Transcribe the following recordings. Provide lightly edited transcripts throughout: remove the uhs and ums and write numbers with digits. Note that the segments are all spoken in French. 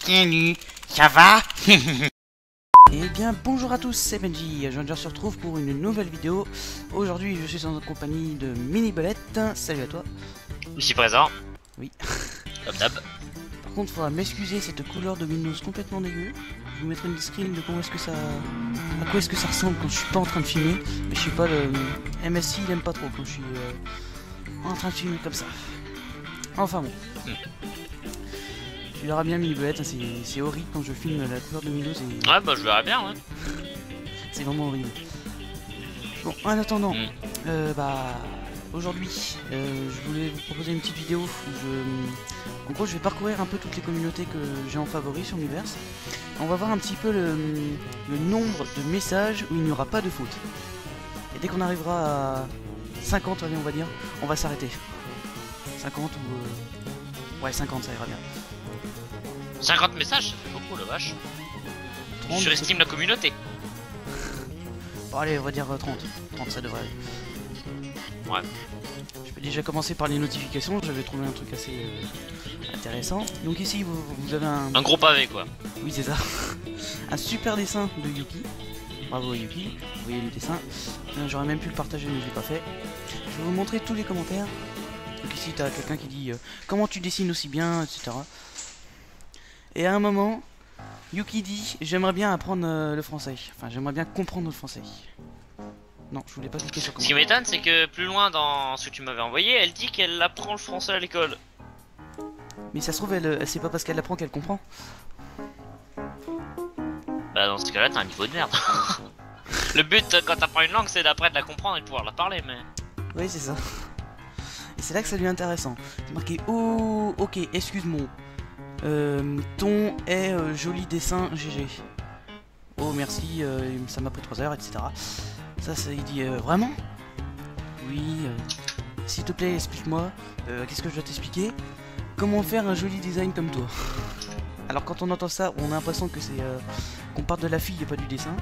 Salut, ça va? Eh bien bonjour à tous, c'est Benji, je se retrouve pour une nouvelle vidéo. Aujourd'hui je suis en compagnie de Mini Belette. Salut à toi. Ici présent. Oui. Hop hop. Par contre faudra m'excuser cette couleur de Windows complètement dégueu. Je vous mettrai une screen de comment est-ce que ça... à quoi est-ce que ça ressemble quand je suis pas en train de filmer. Mais je sais pas, le MSI il aime pas trop quand je suis en train de filmer comme ça. Enfin bon. Tu verras bien Mini Belette, c'est horrible quand je filme la couleur de Windows et... Ouais bah je verrai bien ouais. C'est vraiment horrible. Bon, en attendant, aujourd'hui, je voulais vous proposer une petite vidéo où en gros, je vais parcourir un peu toutes les communautés que j'ai en favori sur Miiverse. On va voir un petit peu le nombre de messages où il n'y aura pas de faute. Et dès qu'on arrivera à 50, allez, on va dire, on va s'arrêter. 50 ou... Ouais, 50, ça ira bien. 50 messages, ça fait beaucoup la vache. 30, je surestime la communauté. Bon allez, on va dire 30. 30 ça devrait aller. Ouais. Je peux déjà commencer par les notifications, j'avais trouvé un truc assez intéressant. Donc ici vous avez un gros pavé quoi. Oui c'est ça. Un super dessin de Yuki. Bravo Yuki, vous voyez le dessin. J'aurais même pu le partager mais je l'ai pas fait. Je vais vous montrer tous les commentaires. Donc ici tu as quelqu'un qui dit comment tu dessines aussi bien, etc. Et à un moment, Yuki dit j'aimerais bien apprendre le français. Enfin, j'aimerais bien comprendre le français. Non, je voulais pas cliquer sur comment. Ce qui m'étonne, c'est que plus loin dans ce que tu m'avais envoyé, elle dit qu'elle apprend le français à l'école. Mais ça se trouve, elle c'est pas parce qu'elle apprend qu'elle comprend. Bah, dans ce cas-là, t'as un niveau de merde. Le but quand t'apprends une langue, c'est d'apprendre à la comprendre et de pouvoir la parler, mais. Oui, c'est ça. Et c'est là que ça devient intéressant. C'est marqué oh, ok, excuse-moi. Ton est joli dessin GG. Oh merci, ça m'a pris 3 heures, etc. Ça, il dit vraiment? Oui, s'il te plaît, explique-moi. Qu'est-ce que je dois t'expliquer? Comment faire un joli design comme toi? Alors quand on entend ça, on a l'impression que c'est qu'on part de la fille et pas du dessin.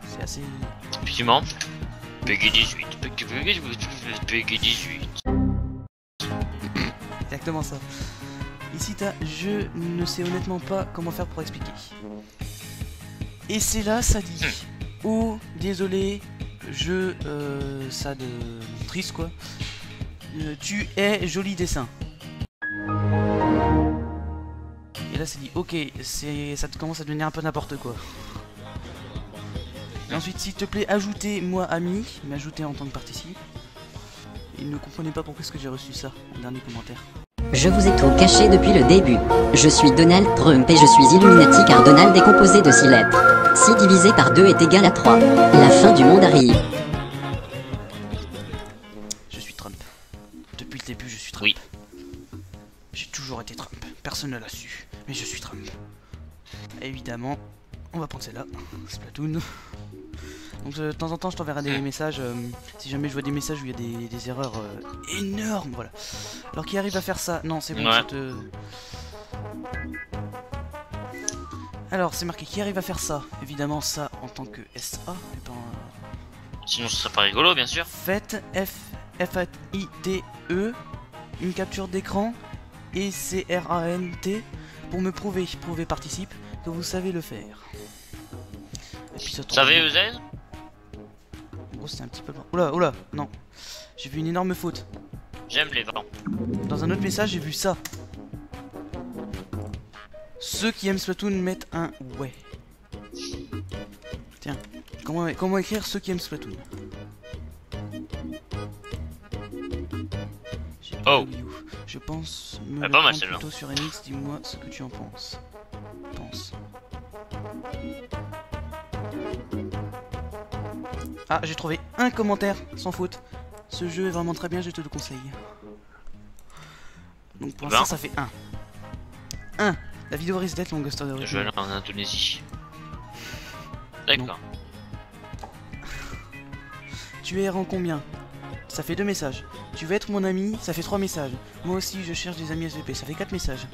C'est assez... Effectivement. Peggy 18, Peggy 18. Exactement ça. Ici t'as je ne sais honnêtement pas comment faire pour expliquer. Et c'est là ça dit oh désolé je ça de triste quoi. Tu es joli dessin. Et là c'est dit ok ça commence à devenir un peu n'importe quoi. Et ensuite s'il te plaît ajoutez moi ami, m'ajouter en tant que participe. Il ne comprenait pas pourquoi est-ce que j'ai reçu ça en dernier commentaire. Je vous ai tout caché depuis le début. Je suis Donald Trump et je suis Illuminati car Donald est composé de 6 lettres. 6 divisé par 2 est égal à 3. La fin du monde arrive. Je suis Trump. Depuis le début, je suis Trump. Oui. J'ai toujours été Trump. Personne ne l'a su. Mais je suis Trump. Évidemment, on va prendre celle-là. Splatoon. Donc de temps en temps, je t'enverrai des messages. Si jamais je vois des messages où il y a des erreurs énormes, voilà. Alors qui arrive à faire ça? Non, c'est bon, ouais. Alors, c'est marqué qui arrive à faire ça? Évidemment, ça en tant que SA. Et ben, sinon, ce serait pas rigolo, bien sûr. Faites F-A-I-T-E, une capture d'écran et C-R-A-N-T pour me prouver participe que vous savez le faire. Et puis ça tombe. Savez EZ? Oh, c'est un petit peu loin. Oula, oula, non. J'ai vu une énorme faute. J'aime les vents. Dans un autre message, j'ai vu ça. Ceux qui aiment Splatoon mettent un ouais. Tiens, comment écrire ceux qui aiment Splatoon? Oh. Je pense me pas mal, prendre plutôt sur NX, dis-moi ce que tu en penses. Ah, j'ai trouvé un commentaire, sans faute. Ce jeu est vraiment très bien, je te le conseille. Donc pour l'instant, ça fait 1. La vidéo risque d'être longue, histoire de... Je vais aller en Indonésie. D'accord. Tu es rang combien? Ça fait 2 messages. Tu veux être mon ami? Ça fait 3 messages. Moi aussi, je cherche des amis SVP. Ça fait 4 messages.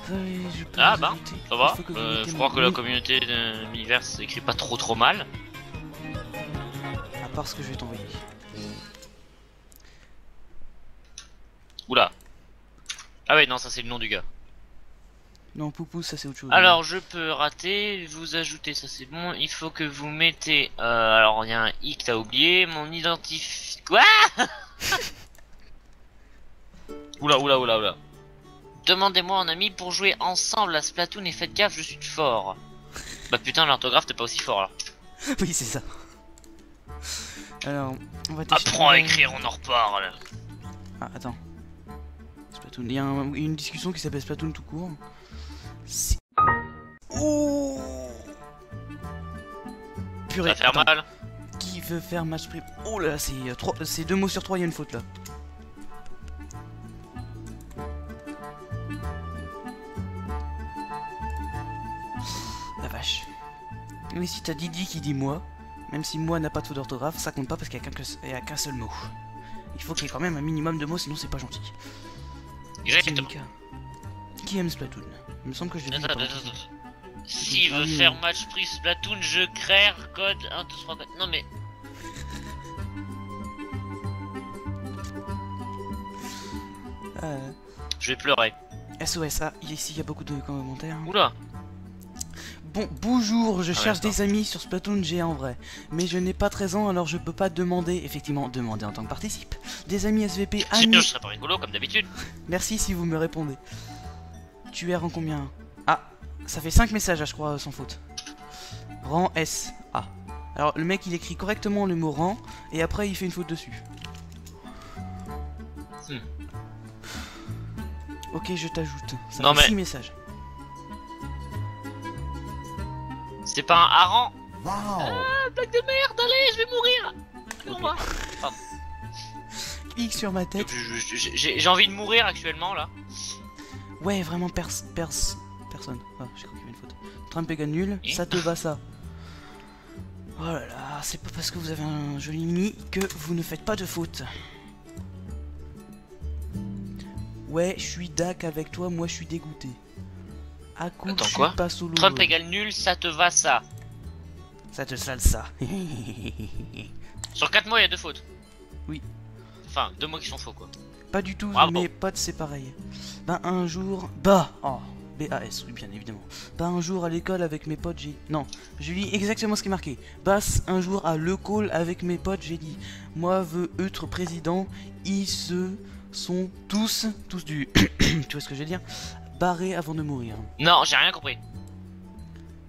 Je peux Ah vous bah, ajouter. ça va. Il faut que vous Je mettez crois mon- que la communauté de Miiverse écrit pas trop mal. À part ce que je vais t'envoyer. Oula. Ah ouais, non, ça c'est le nom du gars. Non, Poupou, ça c'est autre chose. Alors, je peux rater, vous ajouter, ça c'est bon. Il faut que vous mettez... alors, il y a un i que t'as oublié. Mon identif... Quoi? Oula. Demandez-moi un ami pour jouer ensemble à Splatoon et faites gaffe, je suis fort. Bah putain, l'orthographe t'es pas aussi fort là. Oui, c'est ça. Alors, on va Apprends à écrire, on en reparle. Ah, attends. Splatoon. Il y a une discussion qui s'appelle Splatoon tout court. Oh Purée, Ça va faire attends. mal. Qui veut faire match prix? Oh là, c'est 2 mots sur 3, il y a une faute là. La vache. Mais si t'as Didi qui dit moi, même si moi n'a pas de faute d'orthographe, ça compte pas parce qu'il y a qu'un seul mot. Il faut qu'il y ait quand même un minimum de mots, sinon c'est pas gentil. Exactement. Mika. Qui aime Splatoon? Il me semble que je l'ai vu. Attends. S'il veut faire match prix Splatoon, je crée code 1, 2, 3, 4. Non mais... Je vais pleurer. SOS, ah, ici il y a beaucoup de commentaires. Oula. Bon, bonjour, je Ah ouais, cherche attends. des amis sur Splatoon G en vrai. Mais je n'ai pas 13 ans, alors je peux pas demander, effectivement, demander en tant que participe. Des amis SVP, Sinon amis. je serais pas rigolo comme d'habitude. Merci si vous me répondez. Tu es rang combien? Ah, ça fait 5 messages, je crois, sans faute. Rang S. Ah. Alors, le mec, il écrit correctement le mot rang, et après, il fait une faute dessus. Ok, je t'ajoute. Ça Non, fait mais- 6 messages. C'est pas un hareng. Wow. Ah, blague de merde, allez, je vais mourir. Au revoir. Clique sur ma tête. J'ai envie de mourir actuellement là. Ouais, vraiment personne. Ah, j'ai cru qu'il y avait une faute. Trump égale nul, Et ça te va ça. Oh là là, c'est pas parce que vous avez un joli mi que vous ne faites pas de faute. Ouais, je suis dac avec toi, moi je suis dégoûté. Ah cool, Attends, je suis quoi pas solo. Trump égale nul, ça te va ça. Ça te sale ça. Sur 4 mots, il y a 2 fautes. Oui. Enfin, 2 mots qui sont faux quoi. Pas du tout, Bravo. mais potes c'est pareil. Ben un jour... Bah oh, B-A-S, oui bien évidemment. Bah un jour à l'école avec mes potes j'ai... Non, je lis exactement ce qui est marqué. Basse, un jour à l'école avec mes potes j'ai dit. Moi veux être président, ils se sont tous du... tu vois ce que je veux dire? Barrés avant de mourir. Non, j'ai rien compris.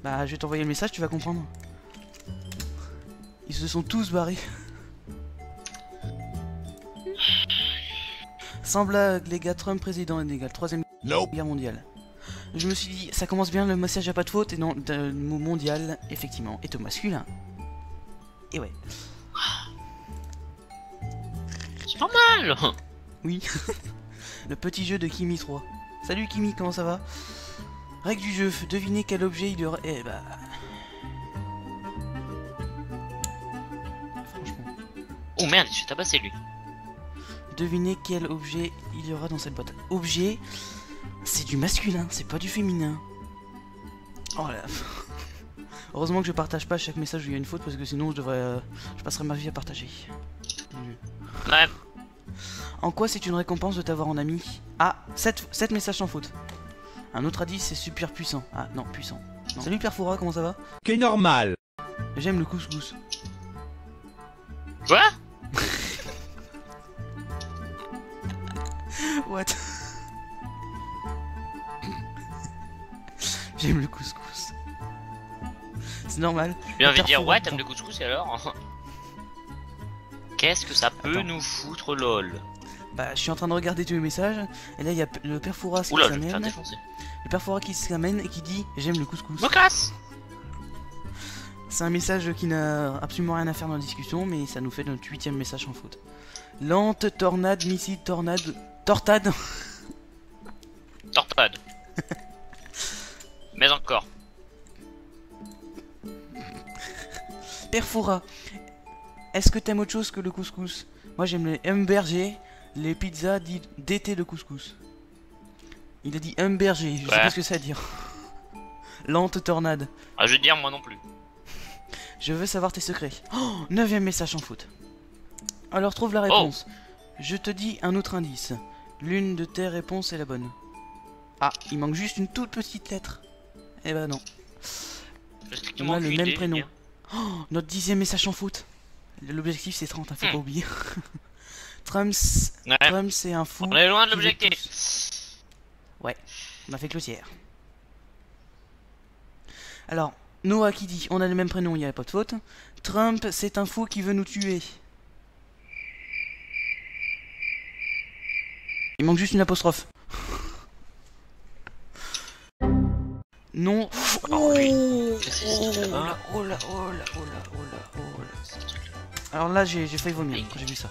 Bah je vais t'envoyer le message, tu vas comprendre. Ils se sont tous barrés. Sans blague, les gars, Trump président égale 3ème Nope. guerre mondiale. Je me suis dit, ça commence bien, le message a pas de faute, et non, le mot mondial, effectivement, est au masculin. Et ouais. C'est pas mal. Oui. Le petit jeu de Kimi 3. Salut Kimi, comment ça va? Règle du jeu, devinez quel objet il y aura... Eh bah... Franchement. Oh merde, il se fait tabasser lui. Devinez quel objet il y aura dans cette boîte. Objet, c'est du masculin, c'est pas du féminin. Oh là. Heureusement que je partage pas chaque message où il y a une faute parce que sinon je passerais ma vie à partager. Ouais. En quoi c'est une récompense de t'avoir en ami? Ah, 7 messages sans faute. Un autre a dit c'est super puissant. Ah non, puissant. Non. Salut Perfora, comment ça va? Qu'est normal. J'aime le couscous. Quoi? What? J'aime le couscous. C'est normal. J'ai bien envie de dire Perfora, ouais, t'aimes le couscous et alors? Qu'est-ce que ça peut Attends. nous foutre lol? Bah, je suis en train de regarder tous les messages. Et là, il y a le Perfora qui Oula, je vais me faire s'amène. défoncer. Le Perfora qui s'amène et qui dit j'aime le couscous. Me casse! C'est un message qui n'a absolument rien à faire dans la discussion, mais ça nous fait notre 8ème message sans faute. Lente, tornade, missile, tornade, tortade. Tortade. Mais encore. Perfora. Est-ce que t'aimes autre chose que le couscous? Moi j'aime les hamburgers, les pizzas d'été de couscous. Il a dit berger, je sais Ouais. pas ce que ça veut dire. Lente tornade. Ah, je veux dire, moi non plus. Je veux savoir tes secrets. Oh, 9ème message sans faute. Alors trouve la réponse. Je te dis un autre indice. L'une de tes réponses est la bonne. Ah, il manque juste une toute petite lettre. Eh ben non. J'ai strictement On a le aucune même idée, prénom. je veux dire. Oh, notre 10ème message sans faute. L'objectif c'est 30, hein, faut Hmm. pas oublier. Trump, Ouais. c'est un fou. On est loin de qui veut l'objectif. On a fait que le tiers. Alors, Noah qui dit on a le même prénom, il n'y a pas de faute. Trump, c'est un fou qui veut nous tuer. Il manque juste une apostrophe. Non. Oh, Qu'est-ce que c'est ce truc là-bas? oh là, oh là, oh là, oh là, oh là. Alors là, j'ai failli vomir quand j'ai vu ça.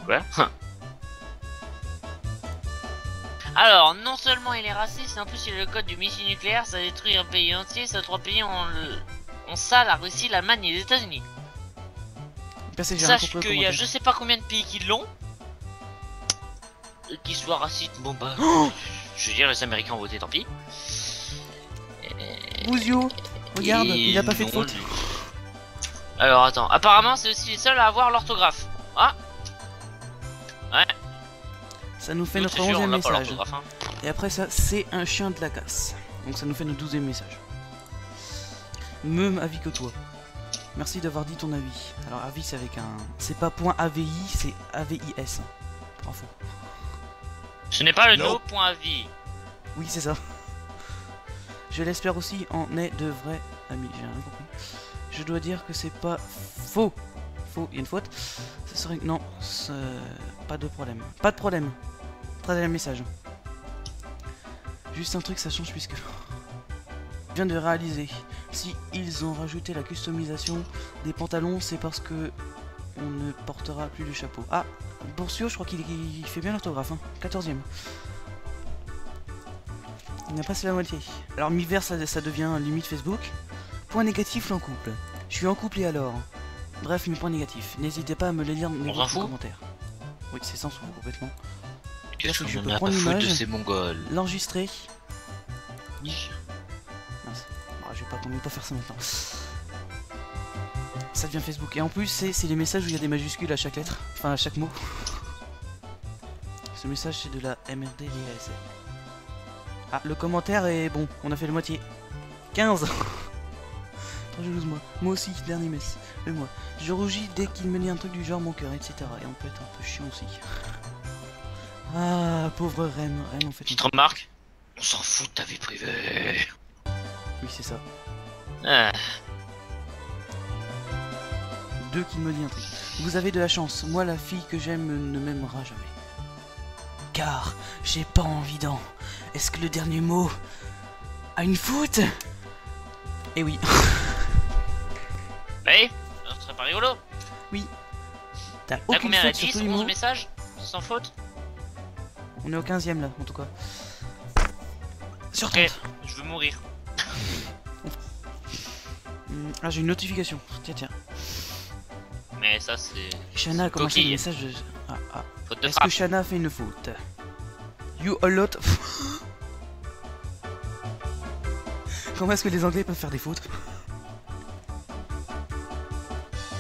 Ouais. Alors, non seulement il est raciste, mais en plus il a le code du missile nucléaire, ça détruit un pays entier, ça 3 pays ont ça, la Russie, l'Allemagne et les États-Unis. Percé, j'ai rien Sache compris au qu'il y a commentaire. je sais pas combien de pays qui l'ont. Et qu'ils soient racistes, bon bah. Oh, Je veux dire, les Américains ont voté, tant pis. Bouzio, regarde, Et il a pas fait de non, faute. lui. Alors attends, apparemment c'est aussi les seuls à avoir l'orthographe. Ah, Ça nous fait nous, notre c'est sûr, on 11ème n'a pas message. l'orthographe. Hein. Et après ça, c'est un chien de la casse. Donc ça nous fait notre 12ème message. Même avis que toi. Merci d'avoir dit ton avis. Alors avis c'est avec un... C'est pas point AVI, c'est AVIS. Bravo. Ce n'est pas le Non. no point vie. Oui c'est ça. Je l'espère aussi, on est de vrais amis. J'ai rien compris. Je dois dire que c'est pas faux. Faux, il y a une faute. Ce serait... Non, pas de problème. Pas de problème. 13ème message. Juste un truc, ça change puisque... Je viens de réaliser. Si ils ont rajouté la customisation des pantalons, c'est parce que on ne portera plus le chapeau. Ah, Bourcio, je crois qu'il fait bien l'orthographe. Hein. 14ème. Il n'a pas fait la moitié. Alors mi-vert, ça devient limite Facebook. Point négatif, en couple. Je suis en couple et alors. Bref, mes points négatifs. N'hésitez pas à me les lire dans s'en les fout. commentaires. Oui, c'est sans sous complètement. Qu'est-ce que je qu'on peux en a prendre pas foutre de l'image. ces mongols? L'enregistrer. Mince. Ah, je vais pas faire ça maintenant. Ça devient Facebook. Et en plus, c'est les messages où il y a des majuscules à chaque lettre. Enfin, à chaque mot. Ce message, c'est de la MRD DASL. Ah, le commentaire est bon. On a fait la moitié. 15. Trop jalouse, moi. Moi aussi, dernier mess. Mais moi. Je rougis dès qu'il me dit un truc du genre mon cœur, etc. Et on peut être un peu chiant aussi. Ah, pauvre Rem. Rem, en fait. Petite remarque, on s'en fout de ta vie privée. Oui, c'est ça. Ah, 2 qui me dit un truc. Vous avez de la chance. Moi, la fille que j'aime ne m'aimera jamais. Car j'ai pas envie d'en. Est-ce que le dernier mot a une faute? Eh oui. oui, ce serait pas rigolo. T'as T'as aucune combien là? faute sur 10, tous les 11 mots. messages? Sans faute? On est au 15ème là, en tout cas. Sur Ok, 30. je veux mourir. Ah, j'ai une notification. Tiens, tiens. Mais ça c'est... Shana a commencé Coquille. le message de... Ah. Faute de Est-ce que frappe. Shana a fait une faute? You a lot... Comment est-ce que les Anglais peuvent faire des fautes?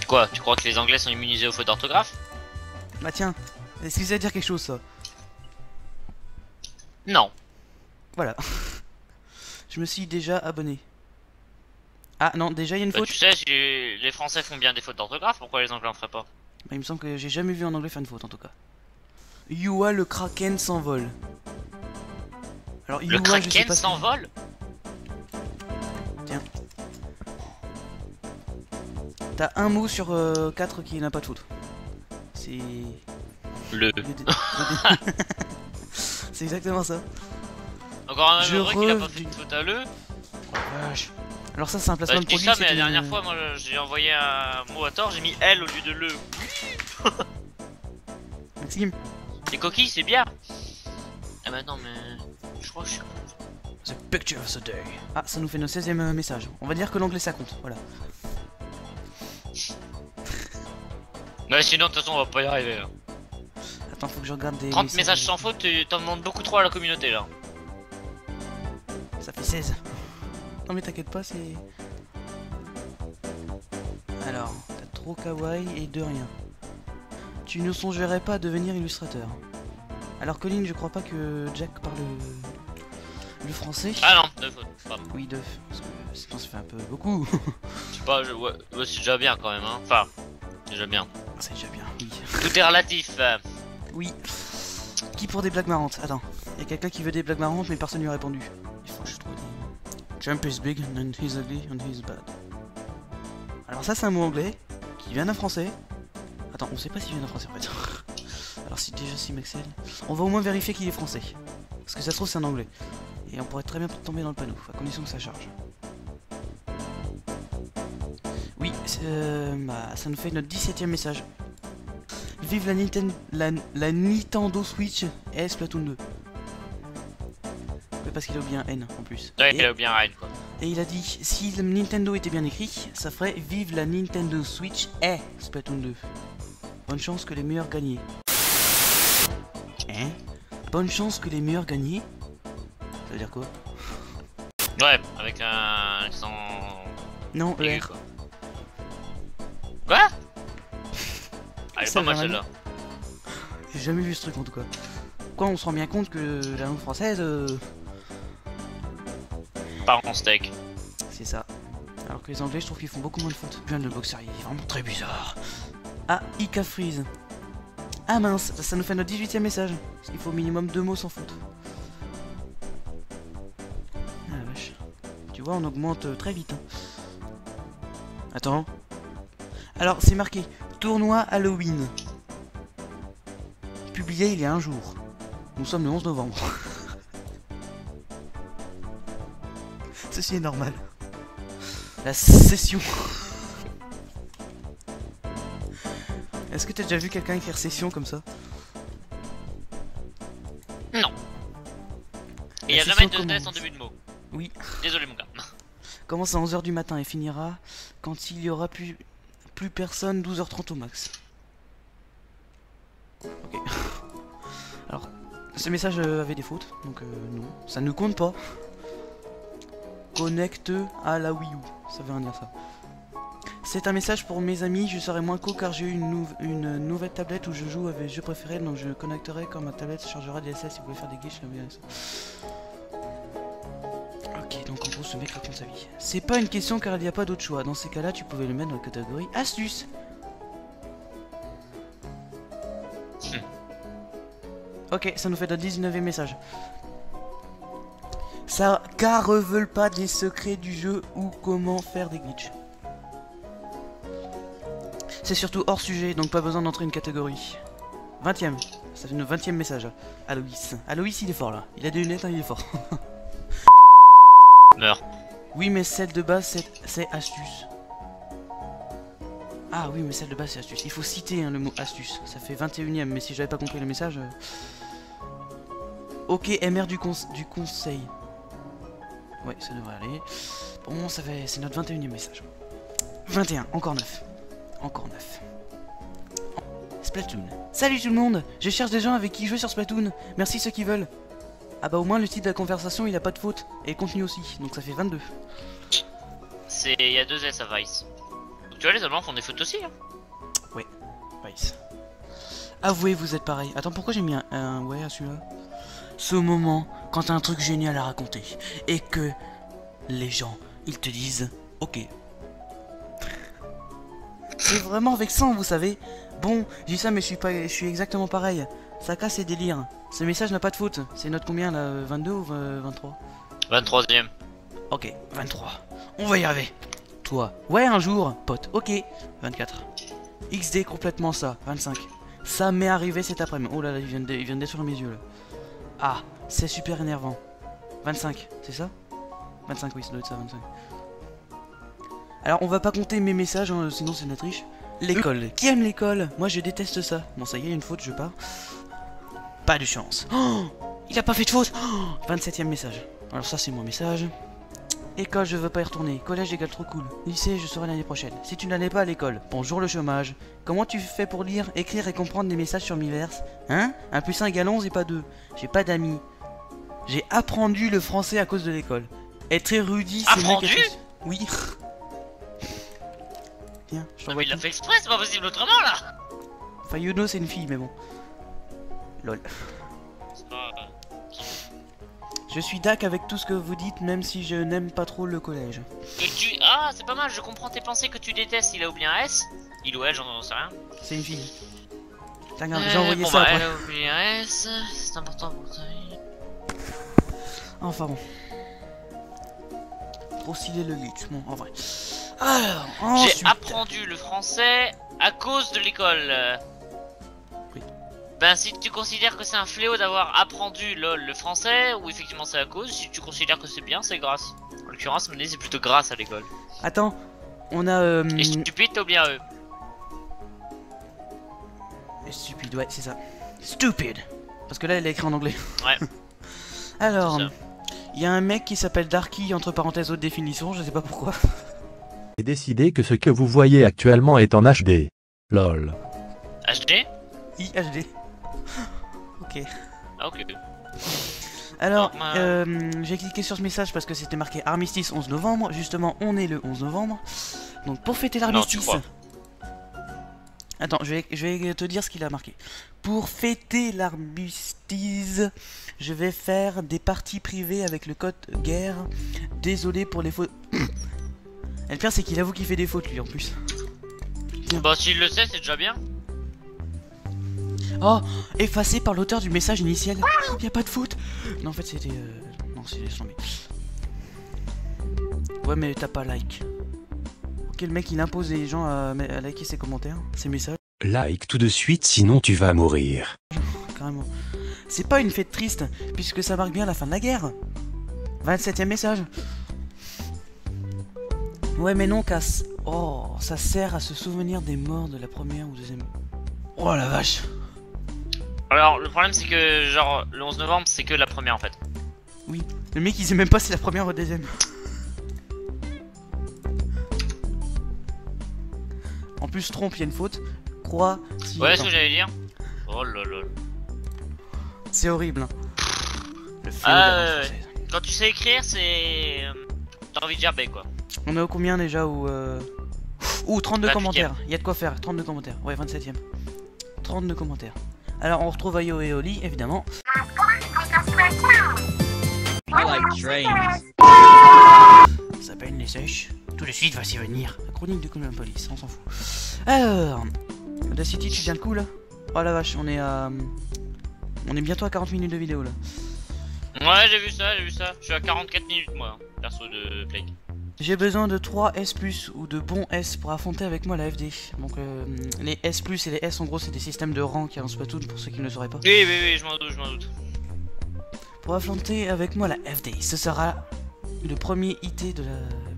Quoi, tu crois que les Anglais sont immunisés aux fautes d'orthographe? Bah tiens, est-ce que ça veut dire quelque chose ça? Non. Voilà. Je me suis déjà abonné. Ah non, déjà il y a une Bah, faute. tu sais, si les Français font bien des fautes d'orthographe, pourquoi les Anglais en feraient pas? Bah, il me semble que j'ai jamais vu un anglais faire une faute en tout cas. Yua le Kraken s'envole. Alors Le Yua, je sais Kraken pas ce que- s'envole? T'as un mot sur 4 qui n'a pas de faute. C'est... Le... C'est exactement ça. Encore un Je même vrai qu'il a pas rev- fait de faute à le. Vache. Alors ça c'est un Bah, placement je de dis produit. ça, mais la c'était dernière une- fois, moi j'ai envoyé un mot à tort, j'ai mis L au lieu de le. Maxime, Les coquilles, c'est bien. Ah bah non, mais. Je crois que je suis. the picture of the day. Ah, ça nous fait notre 16ème message. On va dire que l'anglais ça compte, voilà. Ouais, sinon, de toute façon, on va pas y arriver. Là. Attends, faut que je regarde des... 30 messages sans faute, tu t'en demandes beaucoup trop à la communauté là. Ça fait 16. Non mais t'inquiète pas, c'est... Alors, t'as trop kawaii et de rien. Tu ne songerais pas à devenir illustrateur. Alors Colin, je crois pas que Jack parle le français. Ah non, deux fautes. Pardon. Oui, deux. Parce que sinon ça fait un peu beaucoup. Je sais pas, ouais, c'est déjà bien quand même, hein. Enfin, c'est déjà bien. C'est déjà bien, oui. Tout est relatif. Oui. Qui pour des blagues marrantes? Attends, il y a quelqu'un qui veut des blagues marrantes mais personne lui a répondu. Il faut que je trouve des... Trump is big and he's ugly and he's bad. Alors ça c'est un mot anglais qui vient d'un français. Attends, on sait pas s'il vient d'un français en fait. Alors si déjà si Maxel... On va au moins vérifier qu'il est français. Parce que ça se trouve c'est un anglais. Et on pourrait très bien tomber dans le panneau, à condition que ça charge. Oui, bah, ça nous fait notre 17ème message. Vive la Nintendo Switch et Splatoon 2. Ouais, parce qu'il a oublié un N en plus. Ouais, il a bien rien quoi. Et il a dit, si le Nintendo était bien écrit, ça ferait Vive la Nintendo Switch et Splatoon 2. Bonne chance que les meilleurs gagnent. Hein? Bonne chance que les meilleurs gagnent? Ça veut dire quoi? Ouais, avec un accent... Non, aigu, ER. quoi. Quoi? Ah, elle est Ça pas mal va, celle-là. J'ai jamais vu ce truc en tout cas. Quoi, on se rend bien compte que la langue française... Pas en steak. C'est ça. Alors que les anglais, je trouve qu'ils font beaucoup moins de fautes. Je viens de le boxer, il est vraiment très bizarre. Ah, Ika Freeze. Ah mince, ça nous fait notre 18ème message. Parce qu'il faut au minimum 2 mots sans faute. Ah la vache. Tu vois, on augmente très vite. Hein. Attends. Alors, c'est marqué tournoi Halloween. Publié il y a un jour. Nous sommes le 11 novembre. Ceci est normal. La session. Est-ce que t'as déjà vu quelqu'un écrire session comme ça? Non. Et il y a La jamais session de test en commence. début de mot. Oui. Désolé mon gars. Commence à 11h du matin et finira quand il y aura plus personne, 12h30 au max. Ok. Alors, ce message avait des fautes, donc non, ça ne compte pas. Connecte à la Wii U, ça veut rien dire ça. C'est un message pour mes amis, je serai moins co car j'ai eu une nouvelle tablette où je joue avec mes jeux préférés, donc je connecterai quand ma tablette chargera des SS si vous voulez faire des glitches, ça. Ok, donc en gros ce mec raconte sa vie. C'est pas une question car il n'y a pas d'autre choix, dans ces cas-là tu pouvais le mettre dans la catégorie astuce. Ok, ça nous fait notre 19ème message. Ça, car révèle pas des secrets du jeu ou comment faire des glitches. C'est surtout hors sujet, donc pas besoin d'entrer une catégorie. 20ème, ça fait notre 20ème message. Aloïs. Aloïs il est fort là, il a des lunettes, hein, il est fort. Meurs. Oui mais celle de base c'est astuce. Ah oui mais celle de base c'est astuce. Il faut citer hein, le mot astuce. Ça fait 21ème mais si j'avais pas compris le message... Ok MR du conseil. Ouais ça devrait aller. Pour le moment ça fait... c'est notre 21ème message. 21, encore 9. Encore 9. Splatoon. Salut tout le monde. Je cherche des gens avec qui jouer sur Splatoon. Merci ceux qui veulent. Ah bah au moins le titre de la conversation il a pas de faute. Et le contenu aussi. Donc ça fait 22. Il y a 2 S à Vice. Donc, tu vois les Allemands font des fautes aussi hein. Ouais. Vice. Avouez vous êtes pareil. Attends pourquoi j'ai mis un ouais à celui-là. Ce moment quand t'as un truc génial à raconter. Et que les gens ils te disent ok. C'est vraiment vexant vous savez. Bon, je dis ça mais je suis exactement pareil. Ça casse les délires. Ce message n'a pas de faute. C'est notre combien là? 22 ou 23? 23ème. Ok, 23. On va y arriver. Toi. Ouais, un jour, pote. Ok. 24. XD complètement ça. 25. Ça m'est arrivé cet après-midi. Oh là là, il vient de détruire mes yeux là. Ah, c'est super énervant. 25, c'est ça? 25, oui, ça doit être ça, 25. Alors, on va pas compter mes messages, hein, sinon c'est de la triche. L'école. Qui aime l'école? Moi, je déteste ça. Bon, ça y est, une faute, je pars. Pas de chance. Oh, il a pas fait de faute. Oh, 27ème message. Alors ça, c'est mon message. École, je veux pas y retourner. Collège égale trop cool. Lycée, je serai l'année prochaine. Si tu n'allais pas à l'école. Bonjour le chômage. Comment tu fais pour lire, écrire et comprendre des messages sur Miiverse? Hein? 1 + 1 = 11 et pas 2. J'ai pas d'amis. J'ai apprendu le français à cause de l'école. Être érudit, c'est mieux Apprendre? Oui. Tiens, je Non t'envoie mais il l'a tout. fait exprès, c'est pas possible autrement là. Enfin, Yuno, c'est une fille, mais bon. Lol. C'est pas... Je suis dac avec tout ce que vous dites, même si je n'aime pas trop le collège. Ah, c'est pas mal, je comprends tes pensées que tu détestes. Il a oublié un S. Il ou elle, j'en sais rien. C'est une fille. Tiens, regarde, j'ai envoyé bon, ça bah, après. elle a oublié un S. C'est important pour ta vie. Enfin bon. Trop stylé le glitch, bon, en vrai. Alors, ensuite... J'ai apprendu le français à cause de l'école. Oui. Ben si tu considères que c'est un fléau d'avoir apprendu le français, ou effectivement c'est à cause, si tu considères que c'est bien, c'est grâce. En l'occurrence, c'est plutôt grâce à l'école. Attends, on a... Et stupide, t'as oublié un E. Stupide, ouais, c'est ça. Stupid. Parce que là, elle est écrit en anglais. Ouais. Alors, C'est ça. il y a un mec qui s'appelle Darky, entre parenthèses haute définition, je sais pas pourquoi. J'ai décidé que ce que vous voyez actuellement est en HD. LOL. HD? IHD. Ok. Ah ok. Alors, Non, j'ai cliqué sur ce message parce que c'était marqué Armistice 11 novembre. Justement, on est le 11 novembre. Donc, pour fêter l'armistice... crois. Attends, je vais te dire ce qu'il a marqué. Pour fêter l'armistice, je vais faire des parties privées avec le code guerre. Désolé pour les fautes. Et le pire, c'est qu'il avoue qu'il fait des fautes, lui, en plus. Bah s'il le sait, c'est déjà bien. Oh, effacé par l'auteur du message initial. Y a pas de faute. Non, en fait, c'était... Non, c'est laisse tomber. Ouais, mais t'as pas like. Ok, le mec, il impose les gens à liker ses commentaires, ses messages, Like tout de suite sinon tu vas mourir. carrément. C'est pas une fête triste, puisque ça marque bien la fin de la guerre. 27ème message. Ouais, mais non, casse. Oh, ça sert à se souvenir des morts de la première ou deuxième. Oh la vache. Alors le problème c'est que genre le 11 novembre c'est que la première en fait. Oui, le mec, il sait même pas si c'est la première ou la deuxième. En plus, trompe, il y a une faute. Croix, si... Ouais, c'est ce Attends. que j'allais dire. Oh lol. C'est horrible. Hein. Le fléau Ah, de la langue ouais. française. Quand tu sais écrire, c'est... T'as envie de gerber quoi. On est au combien déjà ou 32 28e. commentaires. Il y a de quoi faire. 32 commentaires. Ouais, 27ème. 32 commentaires. Alors, on retrouve Ayo et Oli, évidemment. Ça s'appelle les sèches. Tout de suite, va s'y venir. La chronique de Common Police, on s'en fout. Alors, Audacity, tu viens le coup là? Oh la vache, on est à... On est bientôt à 40 minutes de vidéo là. Ouais, j'ai vu ça. Je suis à 44 minutes moi, perso de Play. J'ai besoin de 3 S+, ou de bons S pour affronter avec moi la FD. Donc les S+, et les S en gros c'est des systèmes de rang qui en Splatoon pour ceux qui ne le sauraient pas. Oui, je m'en doute. Pour affronter avec moi la FD, ce sera le premier IT de la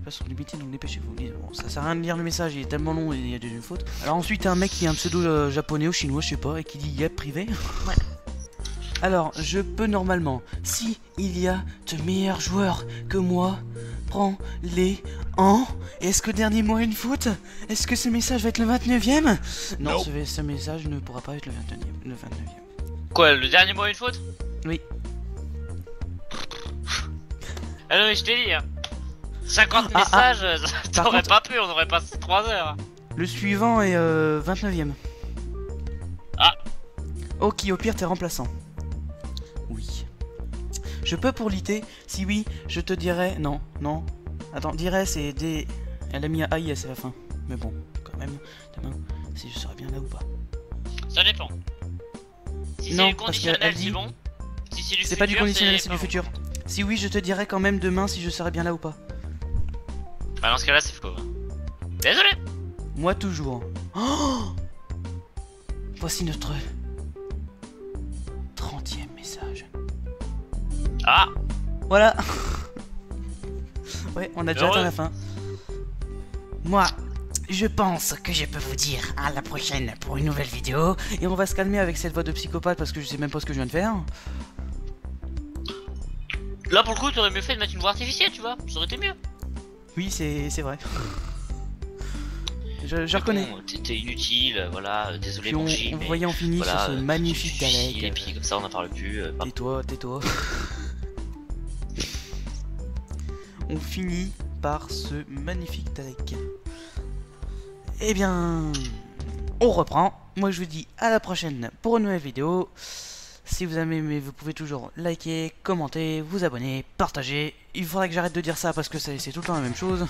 passion limitée, donc dépêchez-vous. Bon, ça sert à rien de lire le message, il est tellement long et il y a des fautes. Alors ensuite un mec qui a un pseudo japonais ou chinois, je sais pas, et qui dit yep privé. Ouais. Alors, je peux normalement, si il y a de meilleurs joueurs que moi, prends-les en... Est-ce que le dernier mot a une faute? Est-ce que ce message va être le 29ème? Non, ce message ne pourra pas être le 29ème. Quoi, le dernier mot a une faute? Oui. Ah non mais je t'ai dit hein. 50 Ah, ah. messages, Par t'aurais contre- pas pu, on aurait passé 3 heures. Le suivant est 29ème. Ah. Ok, au pire, t'es remplaçant. Oui. Je peux pour l'IT? Si oui, je te dirais... Non. Attends, dirais c'est des... Elle a mis un AIS à la fin. Mais bon, quand même, demain, si je serais bien là ou pas. Ça dépend. Si Non, c'est du parce qu'elle conditionnel, dit- c'est bon. Si c'est du C'est pas du futur, conditionnel, c'est pas du bon. futur. Si oui, je te dirais quand même demain si je serais bien là ou pas. Bah dans ce cas-là, c'est faux. Désolé. Moi toujours. Oh, voici notre 30ème message. Ah. Voilà. Ouais, on a déjà Heureux. atteint la fin. Moi, je pense que je peux vous dire à la prochaine pour une nouvelle vidéo. Et on va se calmer avec cette voix de psychopathe parce que je sais même pas ce que je viens de faire. Là pour le coup, t'aurais mieux fait de mettre une voix artificielle, tu vois. Ça aurait été mieux. Oui, c'est vrai. Je reconnais. Bon, t'es inutile, voilà, désolé Puis mon J, on mais voyait en finit voilà, sur ce magnifique tu chies, et Dalek. puis comme ça on n'en parle plus. Tais-toi, tais-toi. On finit par ce magnifique Dalek. Eh bien, on reprend. Moi je vous dis à la prochaine pour une nouvelle vidéo. Si vous avez aimé, vous pouvez toujours liker, commenter, vous abonner, partager. Il faudrait que j'arrête de dire ça parce que c'est tout le temps la même chose.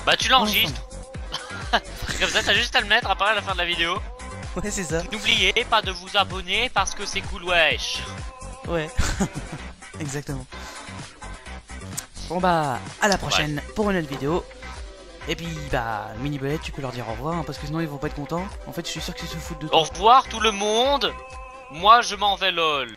Bah tu l'enregistres. Comme ça t'as juste à le mettre après à la fin de la vidéo. Ouais, c'est ça. N'oubliez pas de vous abonner parce que c'est cool, wesh. Ouais. Exactement. Bon bah, à la prochaine pour une nouvelle vidéo. Et puis bah, Mini Belette, tu peux leur dire au revoir hein, parce que sinon ils vont pas être contents. En fait, je suis sûr qu'ils se foutent de toi. Au revoir tout le monde. Moi je m'en vais lol.